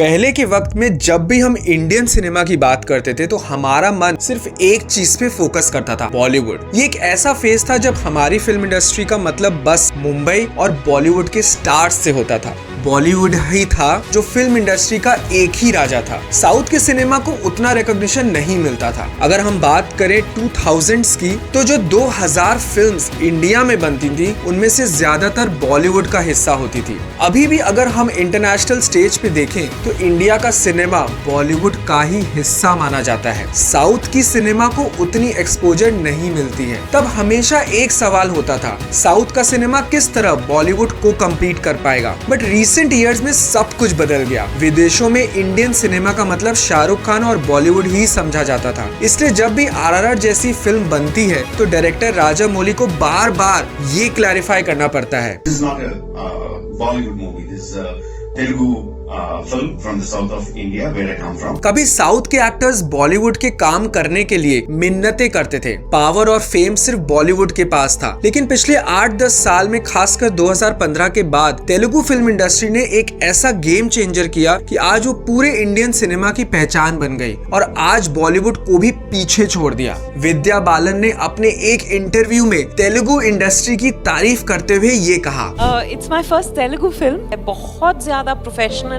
पहले के वक्त में जब भी हम इंडियन सिनेमा की बात करते थे तो हमारा मन सिर्फ एक चीज पे फोकस करता था, बॉलीवुड। ये एक ऐसा फेज था जब हमारी फिल्म इंडस्ट्री का मतलब बस मुंबई और बॉलीवुड के स्टार्स से होता था। बॉलीवुड ही था जो फिल्म इंडस्ट्री का एक ही राजा था। साउथ के सिनेमा को उतना रिकॉग्निशन नहीं मिलता था। अगर हम बात करें 2000s की, तो जो 2000 फिल्म्स इंडिया में बनती थी उनमें से ज्यादातर बॉलीवुड का हिस्सा होती थी। अभी भी अगर हम इंटरनेशनल स्टेज पे देखें तो इंडिया का सिनेमा बॉलीवुड का ही हिस्सा माना जाता है। साउथ की सिनेमा को उतनी एक्सपोजर नहीं मिलती है। तब हमेशा एक सवाल होता था, साउथ का सिनेमा किस तरह बॉलीवुड को कम्पीट कर पाएगा। बट रिसेंट ईयर्स में सब कुछ बदल गया। विदेशों में इंडियन सिनेमा का मतलब शाहरुख खान और बॉलीवुड ही समझा जाता था। इसलिए जब भी RRR जैसी फिल्म बनती है तो डायरेक्टर राजामौली को बार बार ये क्लैरिफाई करना पड़ता है। film from the south of India, where I come from. कभी साउथ के एक्टर्स बॉलीवुड के काम करने के लिए मिन्नतें करते थे। पावर और फेम सिर्फ बॉलीवुड के पास था। लेकिन पिछले 8-10 साल में, खासकर 2015 के बाद, तेलुगु फिल्म इंडस्ट्री ने एक ऐसा गेम चेंजर किया कि आज वो पूरे इंडियन सिनेमा की पहचान बन गई और आज बॉलीवुड को भी पीछे छोड़ दिया। विद्या बालन ने अपने एक इंटरव्यू में तेलुगु इंडस्ट्री की तारीफ करते हुए ये कहा, it's my first Telugu film. बहुत ज्यादा प्रोफेशनल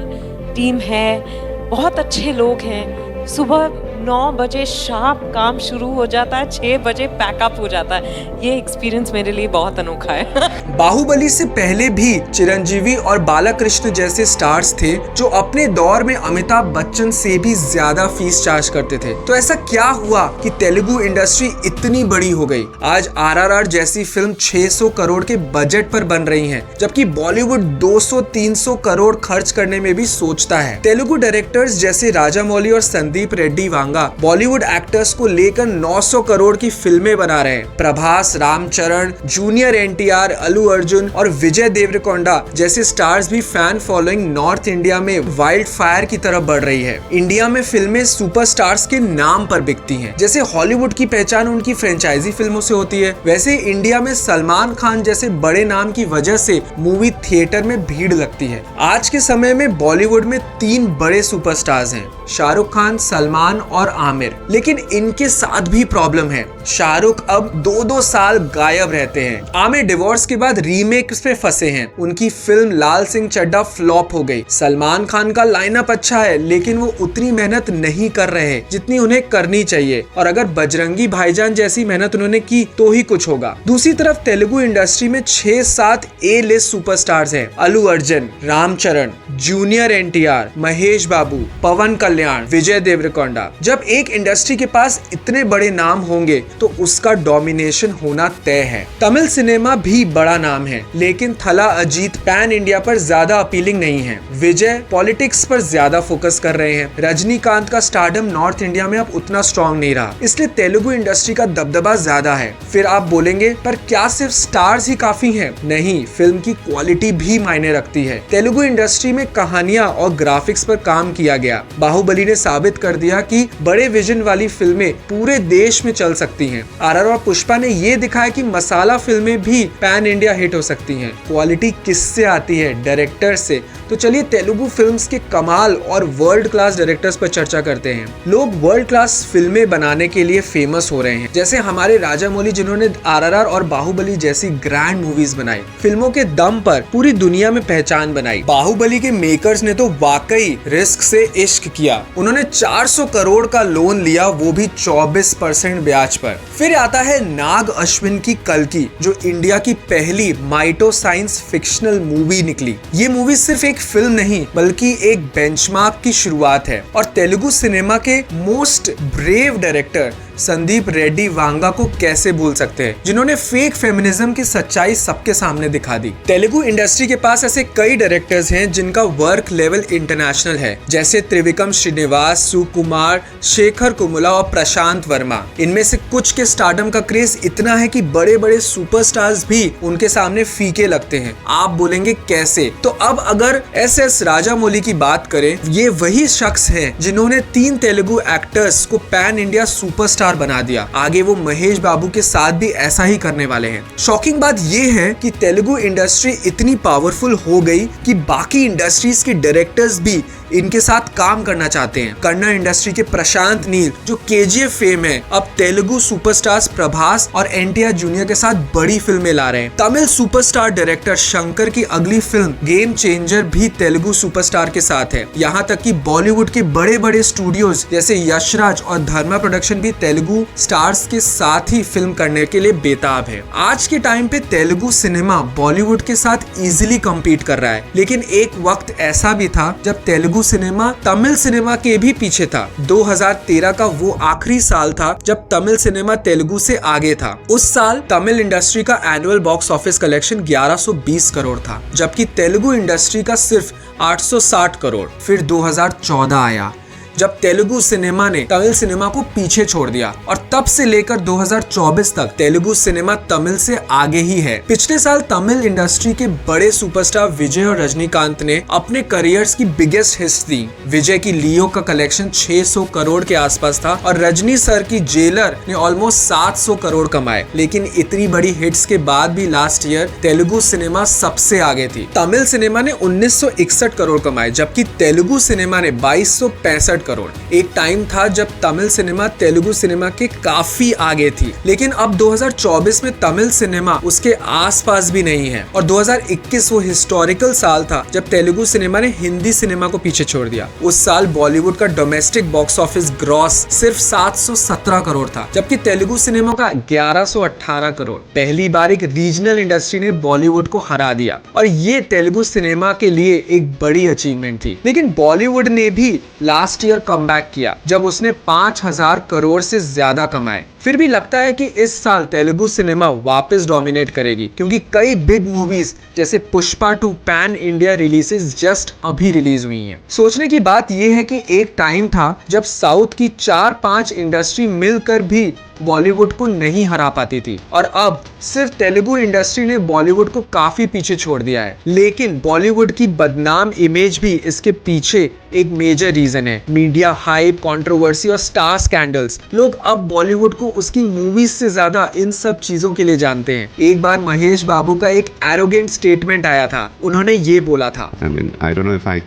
टीम है, बहुत अच्छे लोग हैं। सुबह 9 बजे शार्प काम शुरू हो जाता है, 6 बजे पैकअप हो जाता है। ये एक्सपीरियंस मेरे लिए बहुत अनोखा है। बाहुबली से पहले भी चिरंजीवी और बालाकृष्ण जैसे स्टार्स थे जो अपने दौर में अमिताभ बच्चन से भी ज्यादा फीस चार्ज करते थे। तो ऐसा क्या हुआ कि तेलुगु इंडस्ट्री इतनी बड़ी हो गई? आज RRR जैसी फिल्म 600 करोड़ के बजट पर बन रही है, जबकि बॉलीवुड 200-300 करोड़ खर्च करने में भी सोचता है। तेलुगु डायरेक्टर्स जैसे राजामौली और संदीप रेड्डी वांगा बॉलीवुड एक्टर्स को लेकर 900 करोड़ की फिल्में बना रहे हैं। प्रभास, रामचरण, जूनियर NTR, अल्लू अर्जुन और विजय देवरकोंडा जैसे स्टार्स भी फैन फॉलोइंग नॉर्थ इंडिया में वाइल्ड फायर की तरफ बढ़ रही है। इंडिया में फिल्में सुपरस्टार्स के नाम पर बिकती हैं। जैसे हॉलीवुड की पहचान उनकी फ्रेंचाइजी फिल्मों से होती है, वैसे इंडिया में सलमान खान जैसे बड़े नाम की वजह से मूवी थिएटर में भीड़ लगती है। आज के समय में बॉलीवुड में 3 बड़े सुपरस्टार्स हैं, शाहरुख खान, सलमान और आमिर। लेकिन इनके साथ भी प्रॉब्लम है। शाहरुख अब 2-2 साल गायब रहते हैं। आमिर डिवोर्स के बाद रीमेक्स पे फंसे हैं। उनकी फिल्म लाल सिंह चड्ढा फ्लॉप हो गई। सलमान खान का लाइनअप अच्छा है, लेकिन वो उतनी मेहनत नहीं कर रहे जितनी उन्हें करनी चाहिए। और अगर बजरंगी भाईजान जैसी मेहनत उन्होंने की तो ही कुछ होगा। दूसरी तरफ तेलुगु इंडस्ट्री में 6-7 A-लिस्ट सुपरस्टार्स हैं। अल्लू अर्जुन, रामचरण, जूनियर NTR, महेश बाबू, पवन कल्याण, विजय देवरकोंडा। जब एक इंडस्ट्री के पास इतने बड़े नाम होंगे तो उसका डोमिनेशन होना तय है। तमिल सिनेमा भी बड़ा नाम है, लेकिन थला अजीत पैन इंडिया पर ज्यादा अपीलिंग नहीं है। विजय पॉलिटिक्स पर ज्यादा फोकस कर रहे हैं। रजनीकांत का स्टारडम नॉर्थ इंडिया में अब उतना स्ट्रॉन्ग नहीं रहा, इसलिए तेलुगु इंडस्ट्री का दबदबा ज्यादा है। फिर आप बोलेंगे, पर क्या सिर्फ स्टार्स ही काफी हैं? नहीं, फिल्म की क्वालिटी भी मायने रखती है। तेलुगु इंडस्ट्री में कहानियां और ग्राफिक्स पर काम किया गया। बाहुबली ने साबित कर दिया कि बड़े विजन वाली फिल्में पूरे देश में चल सकती हैं। RRR और पुष्पा ने ये दिखाया कि मसाला फिल्में भी पैन इंडिया हिट हो सकती हैं। क्वालिटी किससे आती है? डायरेक्टर से। तो चलिए तेलुगु फिल्म्स के कमाल और वर्ल्ड क्लास डायरेक्टर्स पर चर्चा करते हैं। लोग वर्ल्ड क्लास फिल्में बनाने के लिए फेमस हो रहे हैं, जैसे हमारे राजामौली जिन्होंने RRR और बाहुबली जैसी ग्रैंड मूवीज बनाई। फिल्मों के दम पर पूरी दुनिया में पहचान बनाई। बाहुबली के मेकर्स ने तो वाकई रिस्क से इश्क किया। उन्होंने 400 करोड़ का लोन लिया, वो भी 24% ब्याज पर। फिर आता है नाग अश्विन की कल्कि, जो इंडिया की पहली माइटो साइंस फिक्शनल मूवी निकली। ये मूवी सिर्फ एक फिल्म नहीं बल्कि एक बेंचमार्क की शुरुआत है। और तेलुगु सिनेमा के most brave director Sandeep Reddy Vanga को कैसे भूल सकते हैं, जिन्होंने फेक फेमिनिज्म की सच्चाई सबके सामने दिखा दी। तेलुगु इंडस्ट्री के पास ऐसे कई डायरेक्टर्स हैं जिनका वर्क लेवल इंटरनेशनल है, जैसे त्रिविक्रम श्रीनिवास, सुकुमार, शेखर कुमुला और प्रशांत वर्मा। इनमें से कुछ के स्टारडम का क्रेज इतना है कि बड़े बड़े सुपरस्टार्स भी उनके सामने फीके लगते हैं। आप बोलेंगे कैसे? तो अब अगर SS राजामौली की बात करें, ये वही शख्स हैं जिन्होंने 3 तेलुगु एक्टर्स को पैन इंडिया सुपरस्टार बना दिया। आगे वो महेश बाबू के साथ भी ऐसा ही करने वाले हैं। शॉकिंग बात ये है कि तेलुगु इंडस्ट्री इतनी पावरफुल हो गई कि बाकी इंडस्ट्रीज के डायरेक्टर्स भी इनके साथ काम करना चाहते हैं। कन्नड़ इंडस्ट्री के प्रशांत नील जो केजीएफ फेम है, अब तेलुगु सुपरस्टार्स प्रभास और एनटीआर जूनियर के साथ बड़ी फिल्में ला रहे हैं। तमिल सुपरस्टार डायरेक्टर शंकर की अगली फिल्म गेम चेंजर भी तेलुगु सुपरस्टार के साथ है। यहाँ तक कि बॉलीवुड के बड़े बड़े स्टूडियोज जैसे यशराज और धर्मा प्रोडक्शन भी तेलुगु स्टार्स के साथ ही फिल्म करने के लिए बेताब है। आज के टाइम पे तेलुगु सिनेमा बॉलीवुड के साथ इजीली कम्पीट कर रहा है, लेकिन एक वक्त ऐसा भी था जब तेलुगु सिनेमा तमिल सिनेमा के भी पीछे था। 2013 का वो आखिरी साल था जब तमिल सिनेमा तेलुगु से आगे था। उस साल तमिल इंडस्ट्री का annual box office collection 1120 crore था, जबकि तेलुगु इंडस्ट्री का सिर्फ 860 करोड़। फिर 2014 आया जब तेलुगु सिनेमा ने तमिल सिनेमा को पीछे छोड़ दिया और तब से लेकर 2024 तक तेलुगु सिनेमा तमिल से आगे ही है। पिछले साल तमिल इंडस्ट्री के बड़े सुपरस्टार विजय और रजनीकांत ने अपने करियर्स की बिगेस्ट हिट्स दी। विजय की लियो का कलेक्शन 600 करोड़ के आसपास था और रजनी सर की जेलर ने ऑलमोस्ट 700 करोड़ कमाए। लेकिन इतनी बड़ी हिट्स के बाद भी लास्ट ईयर तेलुगु सिनेमा सबसे आगे थी। तमिल सिनेमा ने 1961 करोड़ कमाए, जबकि तेलुगु सिनेमा ने 2265 करोड़। एक टाइम था जब तमिल सिनेमा तेलुगु सिनेमा के काफी आगे थी, लेकिन अब 2024 में तमिल सिनेमा उसके आसपास भी नहीं है। और 2021 वो हिस्टोरिकल साल था जब तेलुगु सिनेमा ने हिंदी सिनेमा को पीछे छोड़ दिया। उस साल बॉलीवुड का डोमेस्टिक बॉक्स ऑफिस ग्रॉस सिर्फ 717 करोड़ था, जबकि तेलुगु सिनेमा का 1118 करोड़। पहली बार एक रीजनल इंडस्ट्री ने बॉलीवुड को हरा दिया और ये तेलुगु सिनेमा के लिए एक बड़ी अचीवमेंट थी। लेकिन बॉलीवुड ने भी लास्ट ईयर कमबैक किया जब उसने 5000 करोड़ से ज्यादा कमाए। फिर भी लगता है कि इस साल तेलुगु सिनेमा वापस डोमिनेट करेगी, क्योंकि कई बिग मूवीज जैसे Pushpa 2 pan India releases just अभी रिलीज हुई हैं। सोचने की बात यह है कि एक टाइम था जब साउथ की 4-5 इंडस्ट्री मिलकर भी बॉलीवुड को नहीं हरा पाती थी, और अब सिर्फ तेलुगु इंडस्ट्री ने बॉलीवुड को काफी पीछे छोड़ दिया है। लेकिन बॉलीवुड की बदनाम इमेज भी इसके पीछे एक मेजर रीजन है। मीडिया हाइप, कंट्रोवर्सी और स्टार स्कैंडल्स। लोग अब बॉलीवुड को उसकी मूवीज से ज्यादा इन सब चीजों के लिए जानते हैं। एक बार महेश बाबू का एक एरोगेंट स्टेटमेंट आया था। उन्होंने ये बोला था, I mean, I don't know if I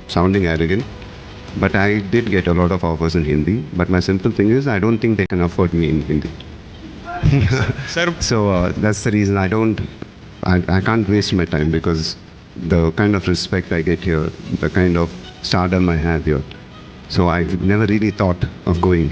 sounding arrogant, but I did get a lot of offers in Hindi. But my simple thing is, I don't think they can afford me in Hindi. So that's the reason I can't waste my time, because the kind of respect I get here, the kind of stardom I have here. So I've never really thought of going,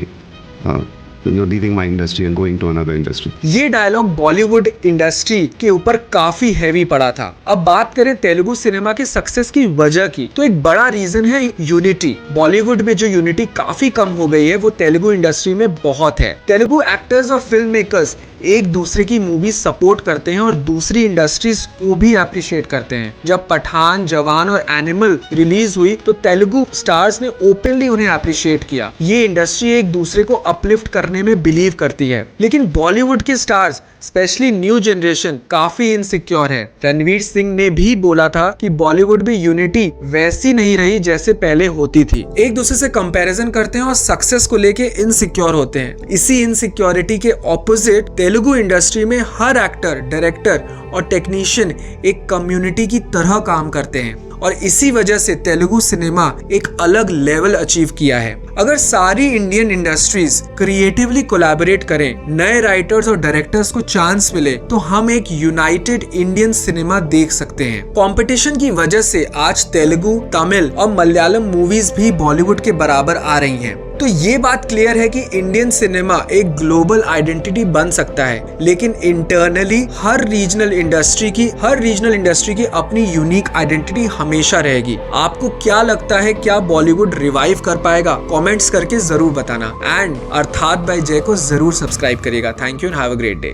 leaving my industry and going to another industry. ये dialogue Bollywood industry के ऊपर काफी heavy पड़ा था। अब बात करें Telugu cinema के सक्सेस की वजह की, तो एक बड़ा रीजन है यूनिटी। बॉलीवुड में जो यूनिटी काफी कम हो गई है, वो तेलुगु इंडस्ट्री में बहुत है। तेलुगु एक्टर्स और फिल्म मेकर्स एक दूसरे की मूवी सपोर्ट करते हैं और दूसरी इंडस्ट्रीज को भी अप्रिशिएट करते हैं। जब पठान, जवान और एनिमल रिलीज हुई तो तेलुगु स्टार्स ने ओपनली उन्हें अप्रिशिएट किया। ये इंडस्ट्री एक दूसरे को अपलिफ्ट करने में बिलीव करती है। लेकिन बॉलीवुड के स्टार्स, स्पेशली न्यू जनरेशन, काफी इनसिक्योर है। रणवीर सिंह ने भी बोला था कि बॉलीवुड में यूनिटी वैसी नहीं रही जैसे पहले होती थी। एक दूसरे से कंपैरिजन करते हैं और सक्सेस को लेके इनसिक्योर होते हैं। इसी इनसिक्योरिटी के ऑपोजिट तेलुगु इंडस्ट्री में हर एक्टर, डायरेक्टर और टेक्नीशियन एक कम्युनिटी की तरह काम करते हैं, और इसी वजह से तेलुगु सिनेमा एक अलग लेवल अचीव किया है। अगर सारी इंडियन इंडस्ट्रीज क्रिएटिवली कोलैबोरेट करें, नए राइटर्स और डायरेक्टर्स को चांस मिले, तो हम एक यूनाइटेड इंडियन सिनेमा देख सकते हैं। कंपटीशन की वजह से आज तेलुगु, तमिल और मलयालम मूवीज भी बॉलीवुड के बराबर आ रही हैं। तो ये बात क्लियर है कि इंडियन सिनेमा एक ग्लोबल आइडेंटिटी बन सकता है, लेकिन इंटरनली हर रीजनल इंडस्ट्री की अपनी यूनिक आइडेंटिटी हमेशा रहेगी। आपको क्या लगता है, क्या बॉलीवुड रिवाइव कर पाएगा? कमेंट्स करके जरूर बताना। एंड अर्थात बाय जय को जरूर सब्सक्राइब करिएगा। Thank you and have a great day.